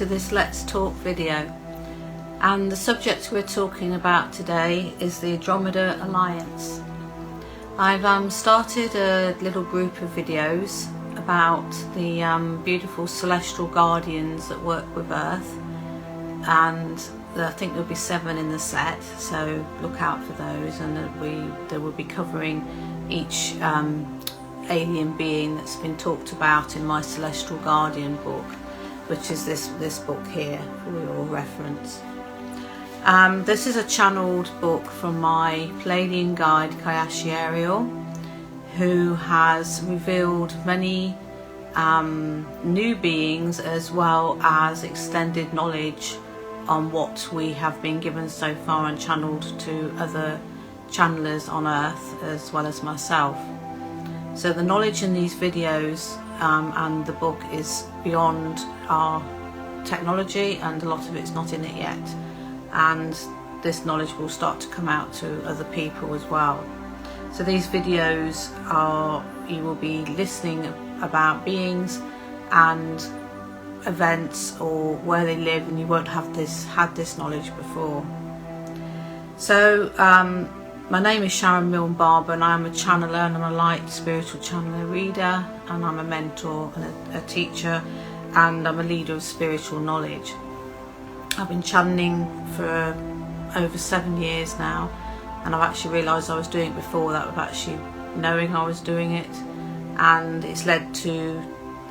to this Let's Talk video, and the subject we're talking about today is the Adromeda Alliance. I've started a little group of videos about the beautiful celestial guardians that work with Earth, and I think there'll be 7 in the set, so look out for those, and they will be covering each alien being that's been talked about in my Celestial Guardian book, which is this book here for your reference. This is a channeled book from my Pleiadian guide Kyaserial, who has revealed many new beings as well as extended knowledge on what we have been given so far and channeled to other channelers on Earth as well as myself. So the knowledge in these videos and the book is beyond our technology, and a lot of it's not in it yet, and this knowledge will start to come out to other people as well. So these videos are, you will be listening about beings and events or where they live, and you won't have had this knowledge before. So my name is Sharon Barber, and I'm a channeler, and I'm a light spiritual channeler reader, and I'm a mentor and a teacher, and I'm a leader of spiritual knowledge. I've been channeling for over 7 years now, and I've actually realised I was doing it before that, without actually knowing I was doing it, and it's led to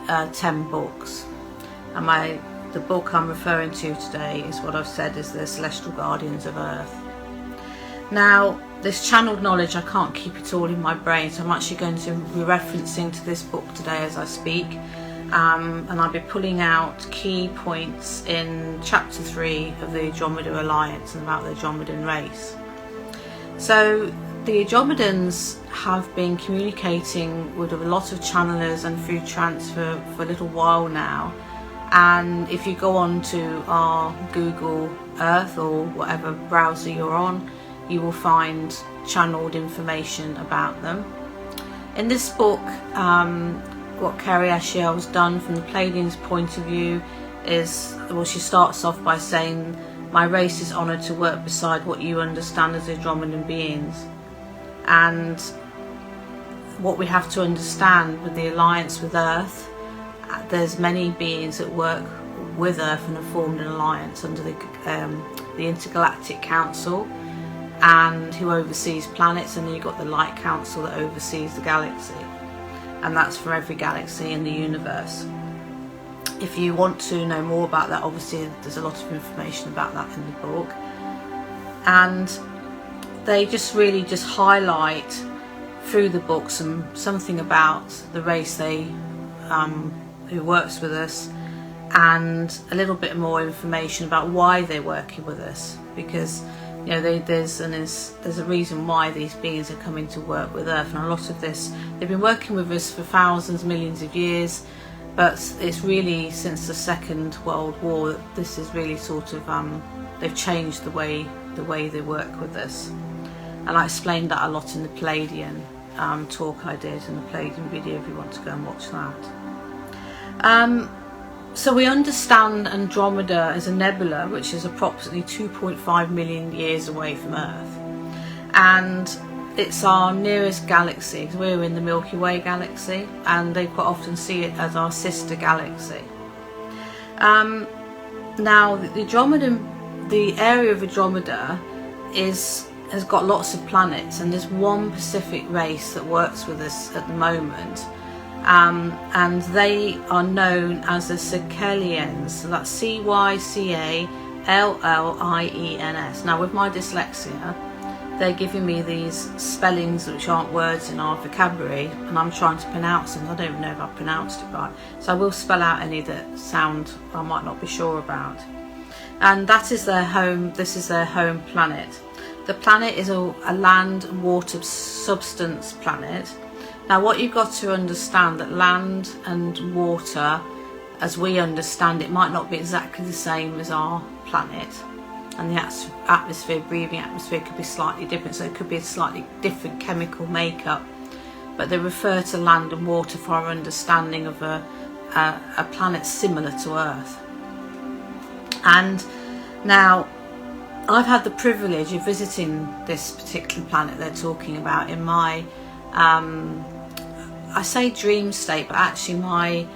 10 books. And the book I'm referring to today is what I've said is the Celestial Guardians of Earth. Now, this channeled knowledge, I can't keep it all in my brain, so I'm actually going to be referencing to this book today as I speak, and I'll be pulling out key points in chapter 3 of the Adromeda Alliance and about the Adromedan race. So the Adromedans have been communicating with a lot of channelers and through trance for a little while now, and if you go on to our Google Earth or whatever browser you're on, you will find channeled information about them. In this book, what Kyaserial has done from the Pleiadians' point of view is, well, she starts off by saying, my race is honoured to work beside what you understand as Adromedan beings. And what we have to understand with the alliance with Earth, there's many beings that work with Earth and have formed an alliance under the Intergalactic Council, and who oversees planets, and then you've got the Light Council that oversees the galaxy, and that's for every galaxy in the universe. If you want to know more about that, obviously there's a lot of information about that in the book, and they really just highlight through the book something about the race who works with us, and a little bit more information about why they're working with us, because you know, there's a reason why these beings are coming to work with Earth, and a lot of this, they've been working with us for thousands, millions of years, but it's really since the Second World War that this is really sort of they've changed the way they work with us, and I explained that a lot in the Pleiadian talk I did, in the Pleiadian video if you want to go and watch that. So we understand Andromeda as a nebula, which is approximately 2.5 million years away from Earth, and it's our nearest galaxy. We're in the Milky Way galaxy, and they quite often see it as our sister galaxy. Now the area of Andromeda has got lots of planets, and there's one Pacific race that works with us at the moment. And they are known as the Cycalians, so that's Cycalliens. Now with my dyslexia, they're giving me these spellings which aren't words in our vocabulary, and I'm trying to pronounce them. I don't even know if I pronounced it right, so I will spell out any that sound I might not be sure about. And that is their home. This is their home planet. The planet is a land and water substance planet. Now what you've got to understand, that land and water, as we understand it, might not be exactly the same as our planet, and the atmosphere, breathing atmosphere, could be slightly different, so it could be a slightly different chemical makeup, but they refer to land and water for our understanding of a planet similar to Earth. And now I've had the privilege of visiting this particular planet they're talking about in my I say dream state, but actually my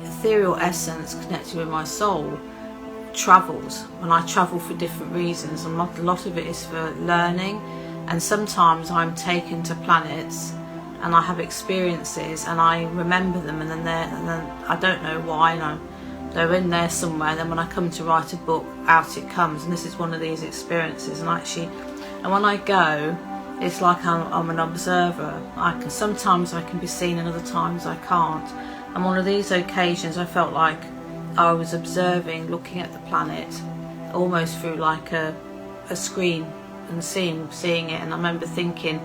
ethereal essence connected with my soul travels, and I travel for different reasons, and a lot of it is for learning, and sometimes I'm taken to planets and I have experiences and I remember them, and then I don't know why, and they're in there somewhere, and then when I come to write a book, out it comes, and this is one of these experiences. And when I go, it's like I'm an observer. Sometimes I can be seen and other times I can't. And one of these occasions I felt like I was observing, looking at the planet almost through like a screen and seeing it. And I remember thinking,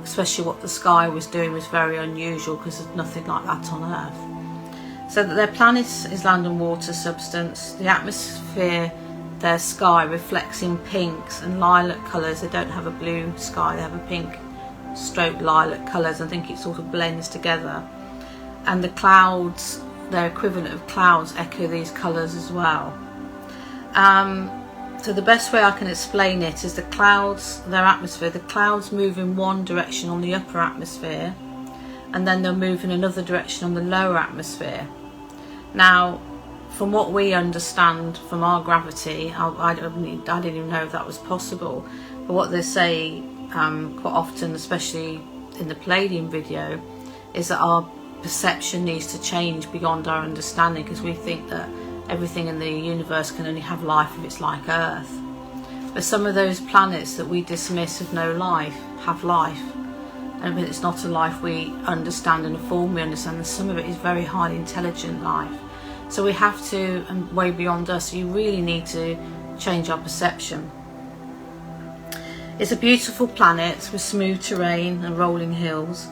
especially what the sky was doing was very unusual, because there's nothing like that on Earth. So that their planet is land and water substance. The atmosphere, their sky reflects in pinks and lilac colours. They don't have a blue sky, they have a pink stroke lilac colours. I think it sort of blends together. And the clouds, their equivalent of clouds, echo these colours as well. So the best way I can explain it is the clouds, their atmosphere, the clouds move in one direction on the upper atmosphere, and then they'll move in another direction on the lower atmosphere. Now, from what we understand from our gravity, I didn't even know if that was possible, but what they say quite often, especially in the Pleiadian video, is that our perception needs to change beyond our understanding, because we think that everything in the universe can only have life if it's like Earth. But some of those planets that we dismiss as no life have life, and it's not a life we understand in the form we understand, and some of it is very highly intelligent life. So we have to, and way beyond us, you really need to change our perception. It's a beautiful planet with smooth terrain and rolling hills,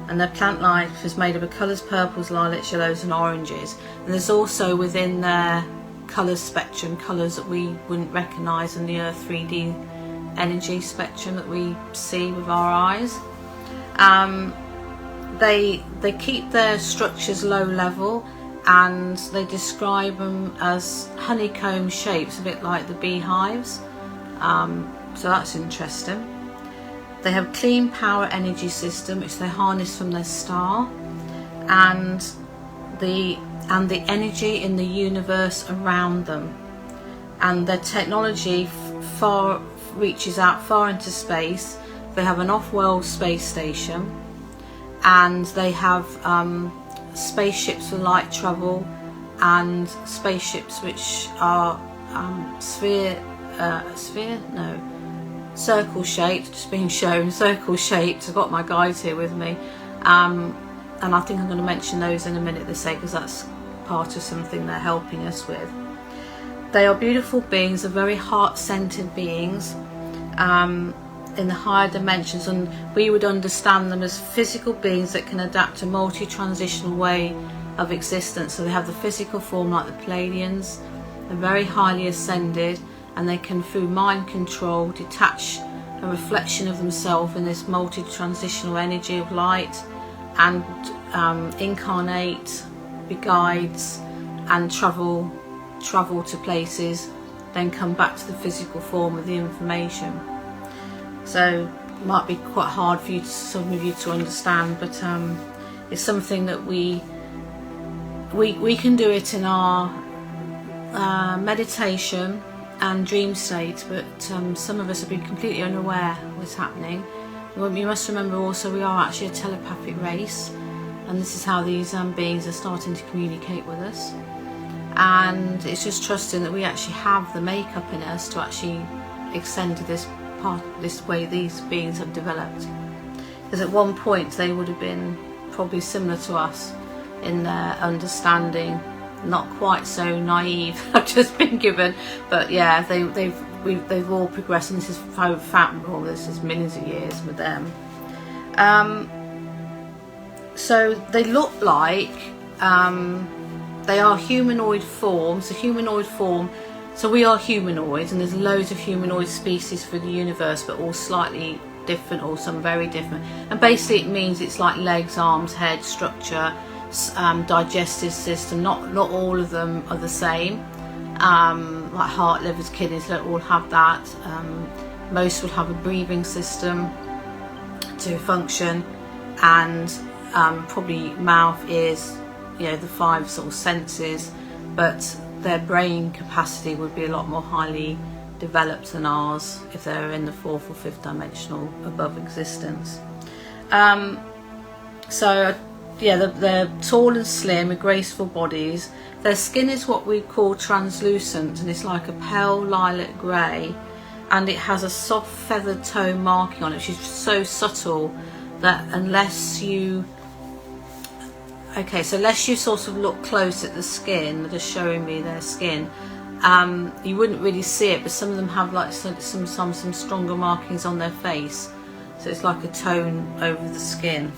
and their plant life is made up of colours, purples, lilacs, yellows and oranges. And there's also within their colour spectrum colours that we wouldn't recognise in the Earth 3D energy spectrum that we see with our eyes. They keep their structures low level, and they describe them as honeycomb shapes, a bit like the beehives. So that's interesting. They have clean power energy system which they harness from their star, and the energy in the universe around them, and their technology reaches out far into space. They have an off-world space station, and they have spaceships for light travel, and spaceships which are circle shaped, just being shown, circle shaped. I've got my guides here with me, and I think I'm going to mention those in a minute, they say, because that's part of something they're helping us with. They are beautiful beings, they're very heart-centered beings in the higher dimensions, and we would understand them as physical beings that can adapt to multi-transitional way of existence. So they have the physical form like the Pleiadians. They're very highly ascended, and they can, through mind control, detach a reflection of themselves in this multi-transitional energy of light, and incarnate, be guides, and travel to places, then come back to the physical form of the information. So it might be quite hard for some of you to understand, but it's something that we can do it in our meditation and dream state, but some of us have been completely unaware of what's happening. You must remember also we are actually a telepathic race, and this is how these beings are starting to communicate with us. And it's just trusting that we actually have the makeup in us to actually extend to this way these beings have developed. Because at one point they would have been probably similar to us in their understanding, not quite so naive. I've just been given, but yeah, they've all progressed, and this is this is millions of years with them. So they look like they are humanoid forms. A humanoid form. So we are humanoids, and there's loads of humanoid species for the universe, but all slightly different, or some very different. And basically it means it's like legs, arms, head, structure, digestive system. Not all of them are the same. like heart, livers, kidneys, don't all have that. Most will have a breathing system to function, and probably mouth, ears, the 5 sort of senses, but their brain capacity would be a lot more highly developed than ours if they're in the 4th or 5th dimensional above existence. So yeah, they're tall and slim with graceful bodies. Their skin is what we call translucent, and it's like a pale lilac grey, and it has a soft feathered toe marking on it, which is so subtle that unless you sort of look close at the skin, they're just showing me their skin, you wouldn't really see it, but some of them have like some stronger markings on their face, so it's like a tone over the skin.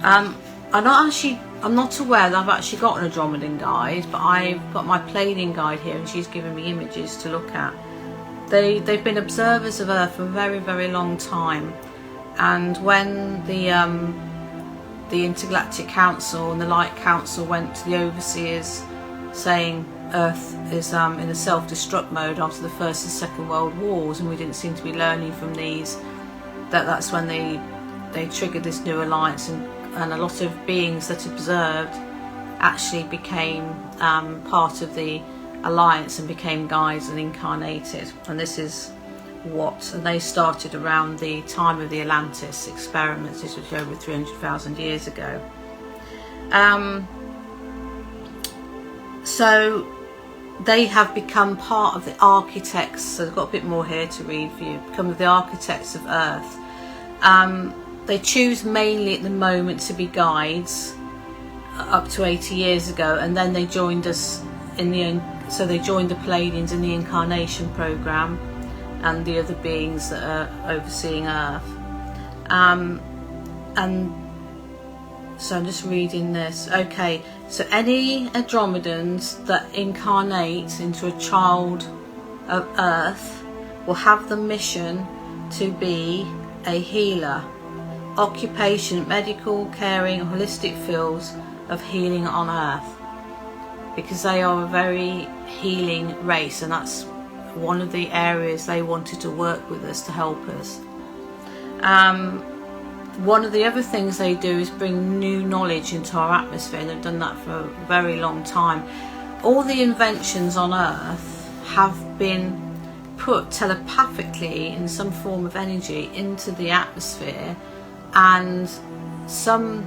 I'm not aware that I've actually got an Adromedan guide, but I've got my Pleiadian guide here, and she's given me images to look at. They've been observers of Earth for a very, very long time, and when the Intergalactic Council and the Light Council went to the overseers saying Earth is in a self-destruct mode after the First and Second World Wars, and we didn't seem to be learning from these, that's when they triggered this new alliance, and a lot of beings that observed actually became part of the alliance and became guides and incarnated. And this is and they started around the time of the Atlantis experiments. This was over 300,000 years ago. So they have become part of the architects, so they've got a bit more here to read for you, become the architects of Earth. They choose mainly at the moment to be guides up to 80 years ago, and then they joined us so they joined the Pleiadians in the incarnation program and the other beings that are overseeing Earth. And so I'm just reading this. Okay, so any Adromedans that incarnate into a child of Earth will have the mission to be a healer. Occupation, medical, caring, holistic fields of healing on Earth, because they are a very healing race, and that's one of the areas they wanted to work with us to help us. One of the other things they do is bring new knowledge into our atmosphere, and they've done that for a very long time. All the inventions on Earth have been put telepathically in some form of energy into the atmosphere, and some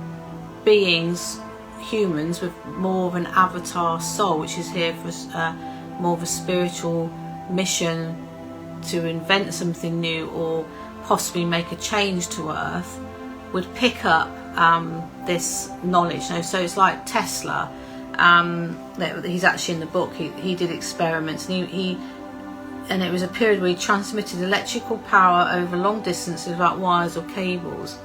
beings, humans with more of an avatar soul, which is here for more of a spiritual mission to invent something new or possibly make a change to Earth, would pick up this knowledge. So it's like Tesla. He's actually in the book. He did experiments, and it was a period where he transmitted electrical power over long distances without wires or cables.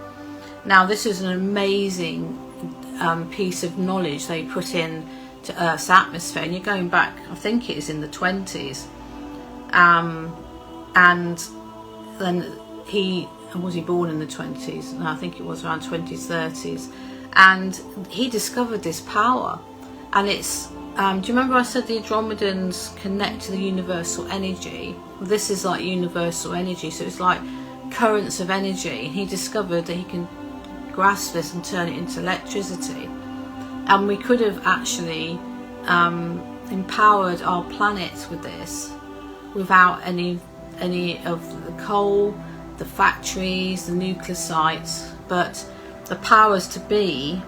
Now this is an amazing piece of knowledge they put in to Earth's atmosphere, and you're going back, I think it is in the 20s, and then was he born in the 20s? No, I think it was around 20s, 30s, and he discovered this power. And it's do you remember I said the Adromedans connect to the universal energy? Well, this is like universal energy, so it's like currents of energy. He discovered that he can grasp this and turn it into electricity, and we could have actually empowered our planet with this without any of the coal, the factories, the nuclear sites. But the powers to be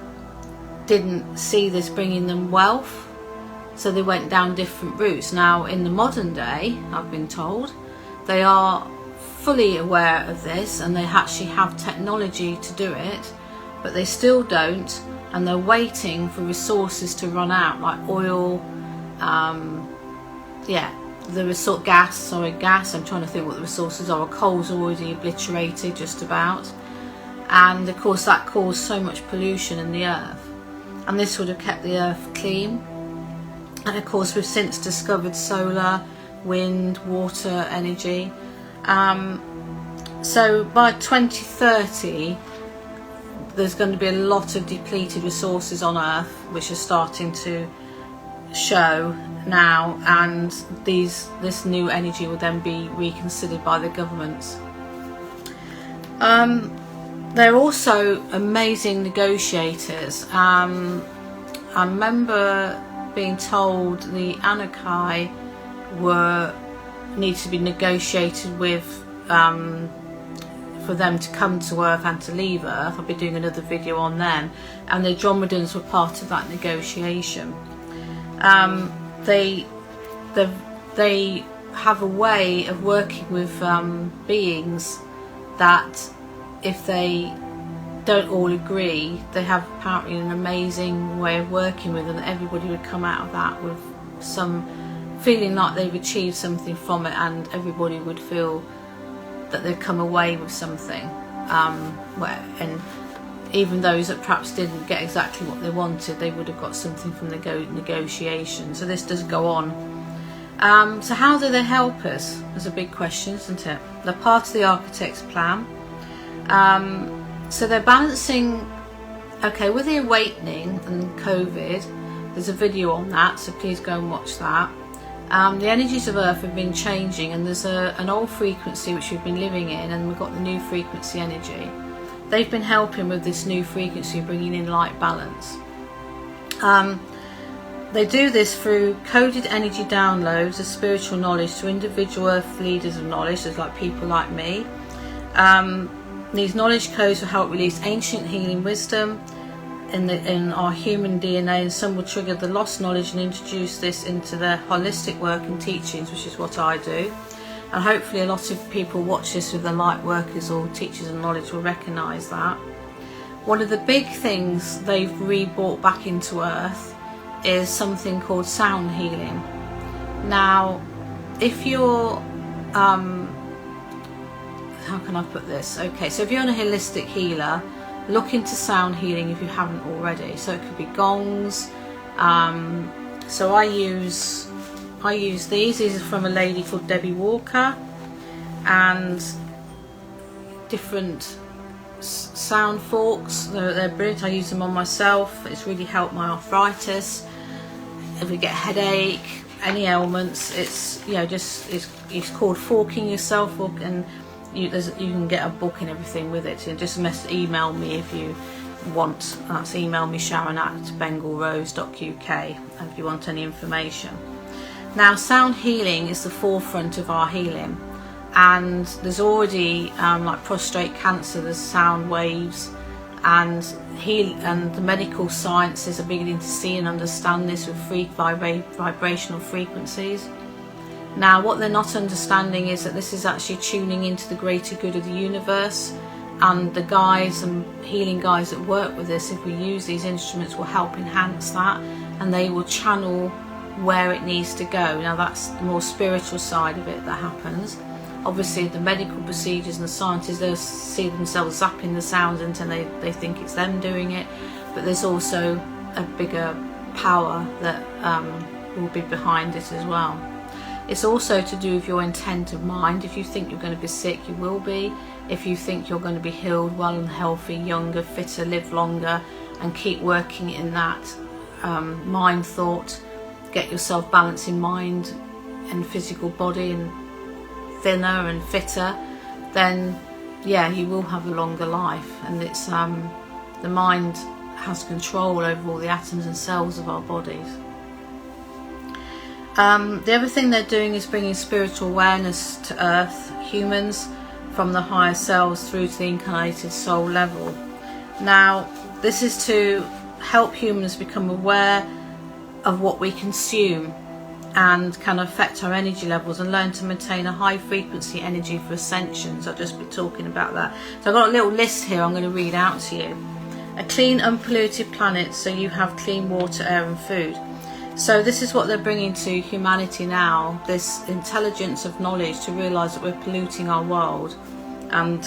didn't see this bringing them wealth, so they went down different routes. Now in the modern day, I've been told, they are fully aware of this, and they actually have technology to do it, but they still don't, and they're waiting for resources to run out, like oil, gas, I'm trying to think what the resources are. Coal's already obliterated just about, and of course that caused so much pollution in the Earth, and this would have kept the Earth clean. And of course we've since discovered solar, wind, water energy. So by 2030 there's going to be a lot of depleted resources on Earth, which are starting to show now, and this new energy will then be reconsidered by the governments. They're also amazing negotiators. I remember being told the Anakai need to be negotiated with for them to come to Earth and to leave Earth. I'll be doing another video on them, and the Adromedans were part of that negotiation. They have a way of working with beings that, if they don't all agree, they have apparently an amazing way of working with, and everybody would come out of that with some feeling like they've achieved something from it, and everybody would feel that they've come away with something. And even those that perhaps didn't get exactly what they wanted, they would have got something from the negotiation. So this does go on. So how do they help us? That's a big question, isn't it? They're part of the architect's plan. So they're balancing, okay, with the awakening and COVID, there's a video on that, so please go and watch that. The energies of Earth have been changing, and there's an old frequency which we've been living in, and we've got the new frequency energy. They've been helping with this new frequency, bringing in light balance. They do this through coded energy downloads of spiritual knowledge to individual Earth leaders of knowledge, so like people like me. These knowledge codes will help release ancient healing wisdom in our human DNA, and some will trigger the lost knowledge and introduce this into their holistic work and teachings, which is what I do. And hopefully a lot of people watch this with the light workers or teachers of knowledge will recognise that. One of the big things they've re-brought back into Earth is something called sound healing. Now, if you're how can I put this? Okay, so if you're a holistic healer, look into sound healing if you haven't already. So it could be gongs. So I use these. These are from a lady called Debbie Walker, and different sound forks. They're brilliant. I use them on myself. It's really helped my arthritis. If we get a headache, any ailments, it's it's called forking yourself, and you can get a book and everything with it. So just email me if you want. That's email me, Sharon at bengalrose.uk, if you want any information. Now, sound healing is the forefront of our healing, and there's already like prostate cancer, there's sound waves, and the medical sciences are beginning to see and understand this with vibrational frequencies. Now, what they're not understanding is that this is actually tuning into the greater good of the universe, and the guides and healing guides that work with this, if we use these instruments, will help enhance that, and they will channel where it needs to go. Now, that's the more spiritual side of it that happens. Obviously, the medical procedures and the scientists, they'll see themselves zapping the sounds until they think it's them doing it, but there's also a bigger power that will be behind it as well. It's also to do with your intent of mind. If you think you're going to be sick, you will be. If you think you're going to be healed, well and healthy, younger, fitter, live longer, and keep working in that mind thought, get yourself balanced in mind and physical body, and thinner and fitter, then yeah, you will have a longer life. And it's the mind has control over all the atoms and cells of our bodies. The other thing they're doing is bringing spiritual awareness to Earth, humans, from the higher selves through to the incarnated soul level. Now, this is to help humans become aware of what we consume and can affect our energy levels, and learn to maintain a high frequency energy for ascension. So I'll just be talking about that. So I've got a little list here I'm going to read out to you. A clean, unpolluted planet, so you have clean water, air and food. So this is what they're bringing to humanity now, this intelligence of knowledge, to realise that we're polluting our world, and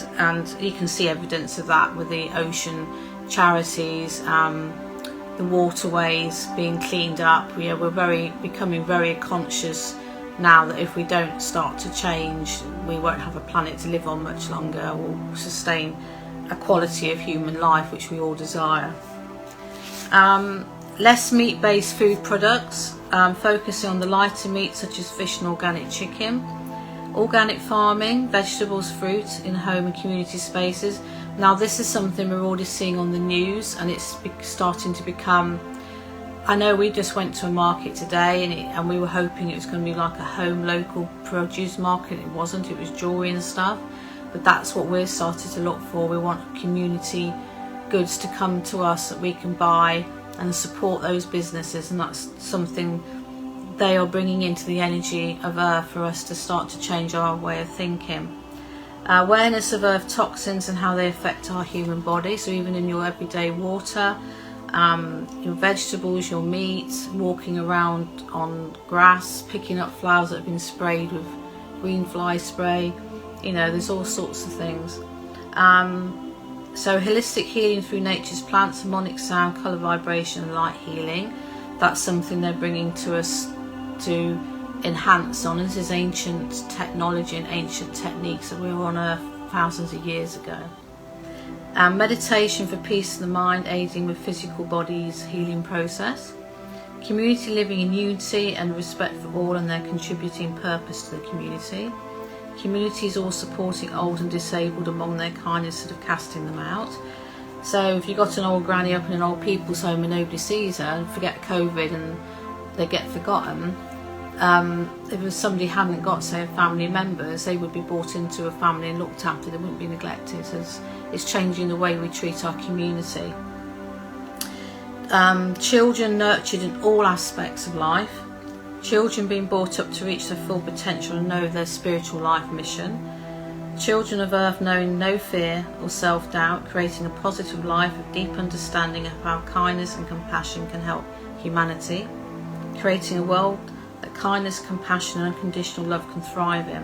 you can see evidence of that with the ocean charities, the waterways being cleaned up. We're becoming very conscious now that if we don't start to change, we won't have a planet to live on much longer, or sustain a quality of human life which we all desire. Less meat-based food products, focusing on the lighter meats such as fish and organic chicken, organic farming, vegetables, fruit in home and community spaces. Now this is something we're already seeing on the news, and it's starting to become, I know we just went to a market today and we were hoping it was going to be like a home local produce market. It wasn't, it was jewellery and stuff, but that's what we're starting to look for. We want community goods to come to us that we can buy and support those businesses, and that's something they are bringing into the energy of Earth for us to start to change our way of thinking. Awareness of Earth toxins and how they affect our human body, so even in your everyday water, your vegetables, your meat, walking around on grass, picking up flowers that have been sprayed with green fly spray, you know, there's all sorts of things. So holistic healing through nature's plants, harmonic sound, colour, vibration and light healing, that's something they're bringing to us to enhance on. This is ancient technology and ancient techniques that we were on Earth thousands of years ago. Meditation for peace of the mind, aiding with physical body's healing process. Community living in unity and respect for all and their contributing purpose to the community. Communities all supporting old and disabled among their kind instead of casting them out. So if you've got an old granny up in an old people's home and nobody sees her, and forget COVID and they get forgotten, if somebody hadn't got, say, family members, they would be brought into a family and looked after. They wouldn't be neglected. It's changing the way we treat our community. Children nurtured in all aspects of life. Children being brought up to reach their full potential and know their spiritual life mission. Children of Earth knowing no fear or self-doubt, creating a positive life of deep understanding of how kindness and compassion can help humanity. Creating a world that kindness, compassion and unconditional love can thrive in.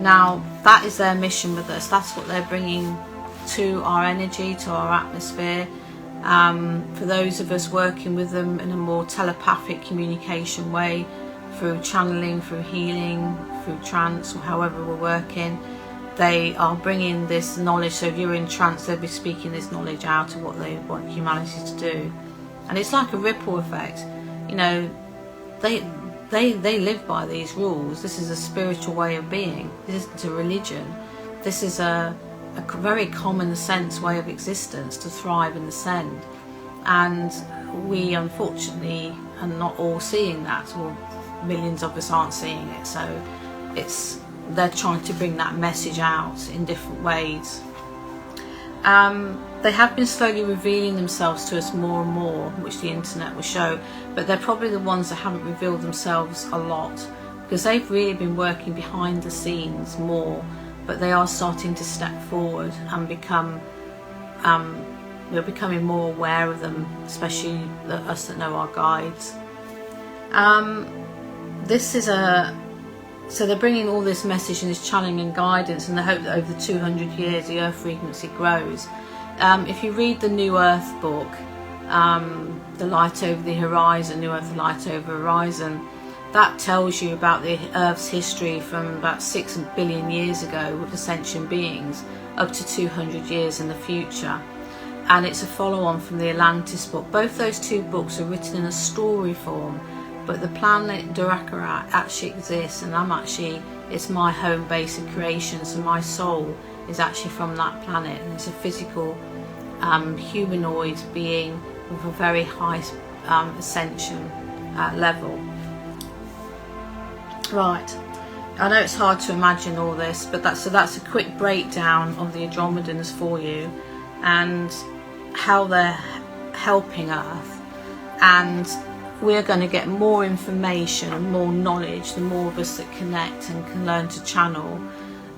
Now that is their mission with us. That's what they're bringing to our energy, to our atmosphere. For those of us working with them in a more telepathic communication way, through channeling, through healing, through trance, or however we're working, they are bringing this knowledge. So if you're in trance, they'll be speaking this knowledge out of what they want humanity to do. And it's like a ripple effect. You know, they live by these rules. This is a spiritual way of being. This isn't a religion. This is a very common sense way of existence, to thrive and ascend. And we unfortunately are not all seeing that, or millions of us aren't seeing it. So they're trying to bring that message out in different ways. They have been slowly revealing themselves to us more and more, which the internet will show, but they're probably the ones that haven't revealed themselves a lot, because they've really been working behind the scenes more, but they are starting to step forward and become, we're becoming more aware of them, especially us that know our guides. So they're bringing all this message and this channeling and guidance, and they hope that over 200 years the Earth frequency grows. If you read the New Earth book, The Light Over the Horizon, New Earth, The Light Over Horizon, that tells you about the Earth's history from about 6 billion years ago with ascension beings up to 200 years in the future. And it's a follow-on from the Atlantis book. Both those two books are written in a story form, but the planet Durakara actually exists, and it's my home base of creation, so my soul is actually from that planet, and it's a physical humanoid being with a very high ascension level. Right, I know it's hard to imagine all this, but that's a quick breakdown of the Adromedans for you and how they're helping Earth. And we're going to get more information and more knowledge, the more of us that connect and can learn to channel.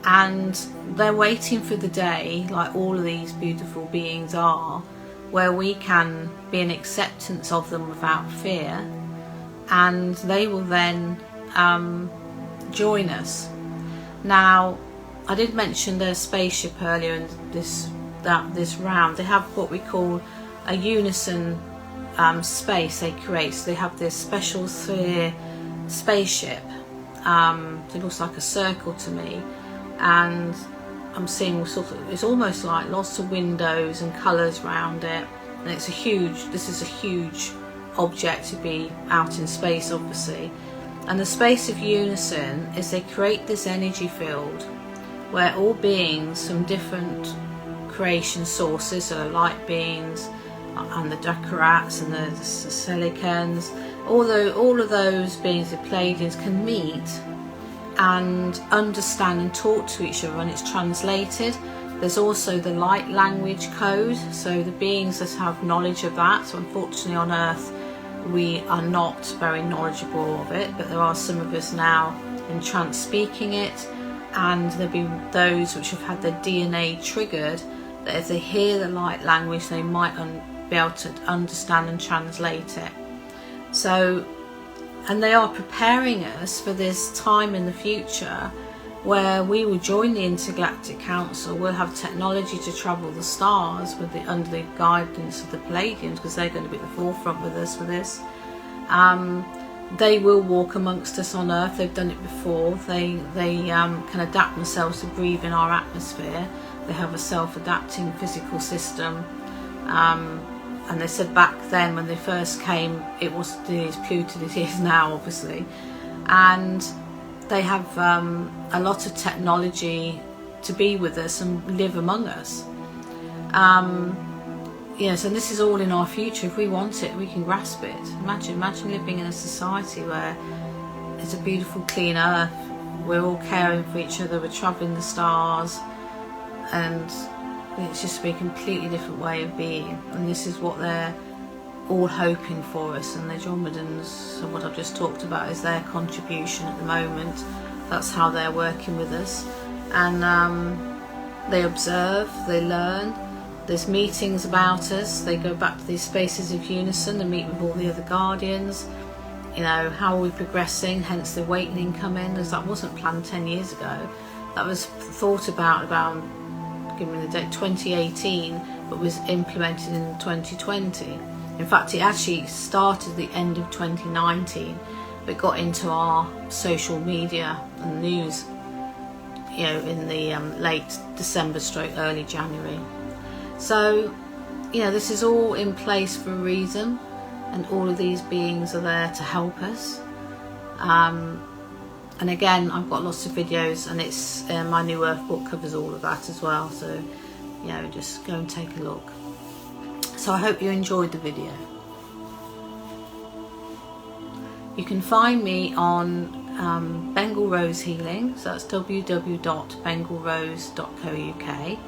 And they're waiting for the day, like all of these beautiful beings are, where we can be in acceptance of them without fear, and they will then join us. Now, I did mention their spaceship earlier in this round. They have what we call a unison space they create. So they have this special sphere spaceship. It looks like a circle to me, and I'm seeing it's almost like lots of windows and colours around it, and this is a huge object to be out in space, obviously. And the space of unison is they create this energy field where all beings from different creation sources, so light beings and the Dakarats and the Silicans, all of those beings, the Pleiadians, can meet and understand and talk to each other, and it's translated. There's also the light language code, so the beings that have knowledge of that. So unfortunately on Earth we are not very knowledgeable of it, but there are some of us now in trance speaking it, and there'll be those which have had their DNA triggered, that if they hear the light language they might be able to understand and translate it. So, and they are preparing us for this time in the future where we will join the Intergalactic Council. We'll have technology to travel the stars under the guidance of the Pleiadians, because they're going to be at the forefront with us for this. They will walk amongst us on Earth. They've done it before. They can adapt themselves to breathe in our atmosphere. They have a self-adapting physical system. And they said back then when they first came, it wasn't as polluted as it is now, obviously. And they have a lot of technology to be with us and live among us. Yes, and this is all in our future. If we want it, we can grasp it. Imagine living in a society where it's a beautiful, clean Earth. We're all caring for each other. We're travelling the stars, and it's just a completely different way of being. And this is what they're all hoping for us. And the Adromedans, so what I've just talked about, is their contribution at the moment. That's how they're working with us. And they observe, they learn. There's meetings about us. They go back to these spaces of unison and meet with all the other guardians. You know, how are we progressing? Hence the awakening come in, as that wasn't planned 10 years ago. That was thought about give me the date, 2018, but was implemented in 2020. In fact, it actually started at the end of 2019, but got into our social media and news, you know, in the late December / early January. So, you know, this is all in place for a reason, and all of these beings are there to help us. And again, I've got lots of videos, and it's my New Earth book covers all of that as well. So, you know, just go and take a look. So I hope you enjoyed the video. You can find me on Bengal Rose Healing, so that's www.bengalrose.co.uk.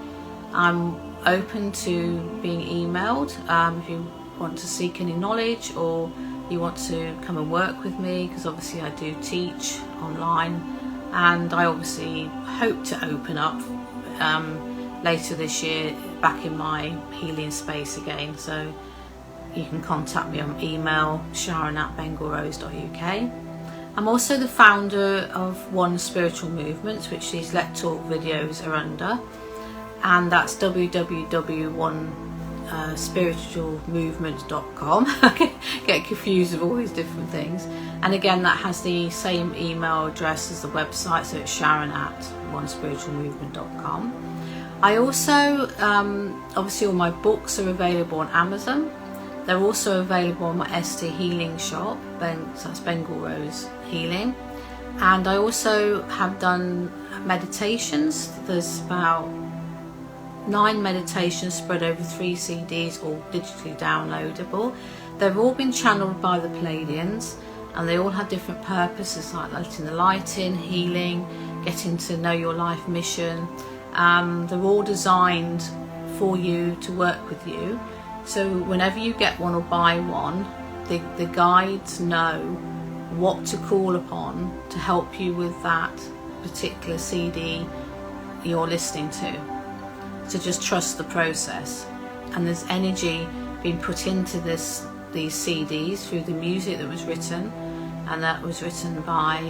I'm open to being emailed if you want to seek any knowledge, or you want to come and work with me, because obviously I do teach online, and I obviously hope to open up later this year back in my healing space again. So you can contact me on email, sharon@bengalrose.uk. I'm also the founder of One Spiritual Movement, which these Let Talk videos are under, and that's www.spiritualmovement.com. I get confused with all these different things. And again, that has the same email address as the website, so it's sharon@onespiritualmovement.com. I also, obviously all my books are available on Amazon. They're also available on my ST Healing shop, so that's Bengal Rose Healing. And I also have done meditations. There's about 9 meditations spread over 3 CDs, all digitally downloadable. They've all been channeled by the Pleiadians, and they all have different purposes, like letting the light in, healing, getting to know your life mission. They're all designed for you to work with you. So whenever you get one or buy one, the guides know what to call upon to help you with that particular CD you're listening to. So just trust the process. And there's energy being put into these CDs through the music that was written, and that was written by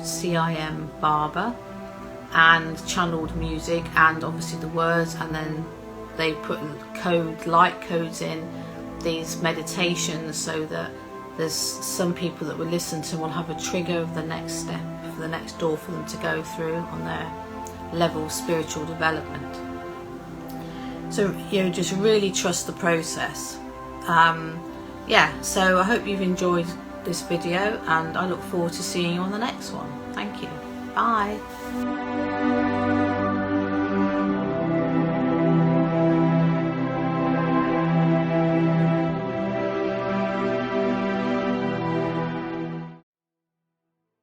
CIM Barber, and channeled music, and obviously the words, and then they put light codes in these meditations, so that there's some people that will listen to will have a trigger of the next step, for the next door for them to go through on their level of spiritual development. So, you know, just really trust the process. yeah, so I hope you've enjoyed this video, and I look forward to seeing you on the next one. Thank you. Bye.